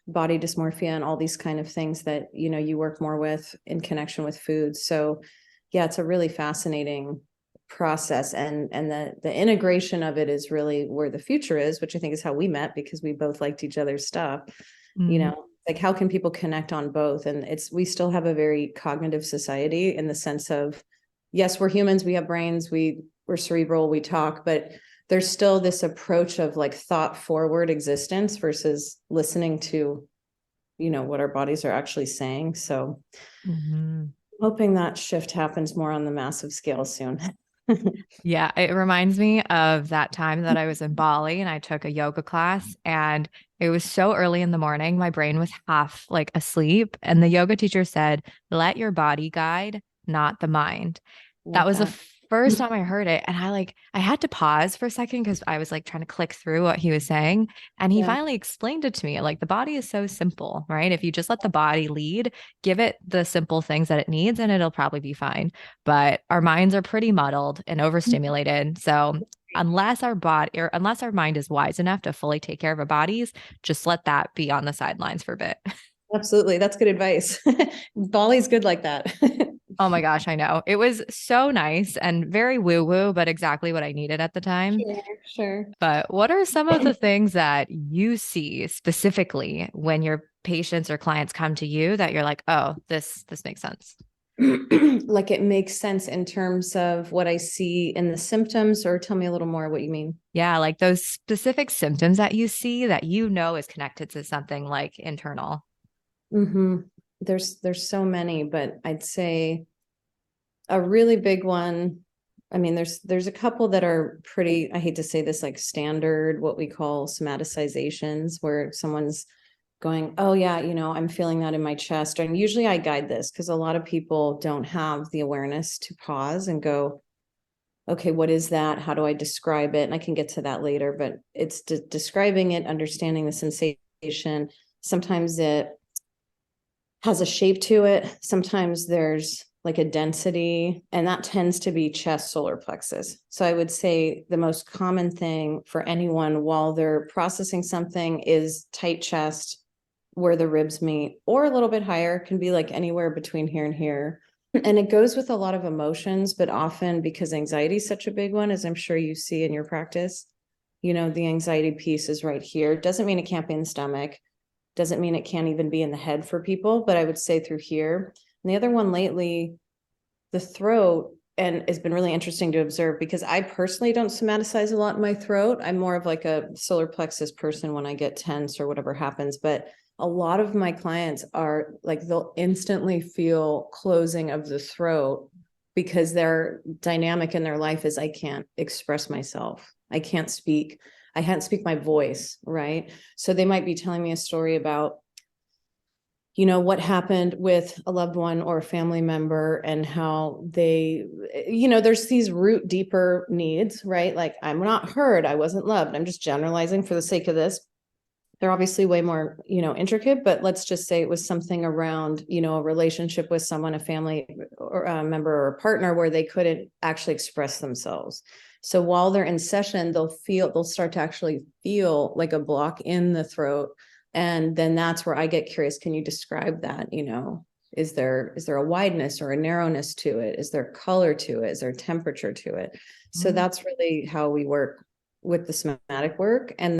body dysmorphia and all these kind of things that, you work more with in connection with food. So yeah, it's a really fascinating process. And the integration of it is really where the future is, which I think is how we met, because we both liked each other's stuff. Like how can people connect on both? And we still have a very cognitive society in the sense of, yes, we're humans, we have brains, we're cerebral, we talk, but there's still this approach of like thought forward existence versus listening to, what our bodies are actually saying. So hoping that shift happens more on the massive scale soon. Yeah, it reminds me of that time that I was in Bali and I took a yoga class, and it was so early in the morning. My brain was half like asleep. And the yoga teacher said, let your body guide, not the mind. That Love was the that. first time I heard it. And I had to pause for a second because I was like trying to click through what he was saying. And he Yeah. finally explained it to me. Like the body is so simple, right? If you just let the body lead, give it the simple things that it needs, and it'll probably be fine. But our minds are pretty muddled and overstimulated. So unless our mind is wise enough to fully take care of our bodies, just let that be on the sidelines for a bit. Absolutely. That's good advice. Bali's good like that. Oh my gosh, I know. It was so nice and very woo-woo, but exactly what I needed at the time. Sure, sure. But what are some of the things that you see specifically when your patients or clients come to you that you're like, oh, this makes sense? Like it makes sense in terms of what I see in the symptoms, or tell me a little more what you mean. Yeah, like those specific symptoms that you see that you know is connected to something like internal. Mm-hmm. There's so many, but I'd say a really big one. I mean, there's a couple that are pretty, I hate to say this, like standard, what we call somaticizations, where someone's going, oh yeah, I'm feeling that in my chest. And usually I guide this because a lot of people don't have the awareness to pause and go, okay, what is that? How do I describe it? And I can get to that later, but it's describing it, understanding the sensation. Sometimes it has a shape to it. Sometimes there's like a density, and that tends to be chest, solar plexus. So I would say the most common thing for anyone while they're processing something is tight chest, where the ribs meet, or a little bit higher, can be like anywhere between here and here. And it goes with a lot of emotions, but often because anxiety is such a big one, as I'm sure you see in your practice, the anxiety piece is right here. Doesn't mean it can't be in the stomach. Doesn't mean it can't even be in the head for people, but I would say through here. And the other one lately, the throat, and it's been really interesting to observe because I personally don't somaticize a lot in my throat. I'm more of like a solar plexus person when I get tense or whatever happens. But a lot of my clients are like, they'll instantly feel closing of the throat because their dynamic in their life is I can't express myself. I can't speak my voice, right? So they might be telling me a story about, what happened with a loved one or a family member and how they, there's these root deeper needs, right? Like, I'm not heard, I wasn't loved. I'm just generalizing for the sake of this. They're obviously way more, intricate, but let's just say it was something around, a relationship with someone, a family or a member or a partner where they couldn't actually express themselves. So while they're in session, they'll start to actually feel like a block in the throat. And then that's where I get curious. Can you describe that? Is there a wideness or a narrowness to it? Is there color to it? Is there temperature to it? So that's really how we work with the somatic work. And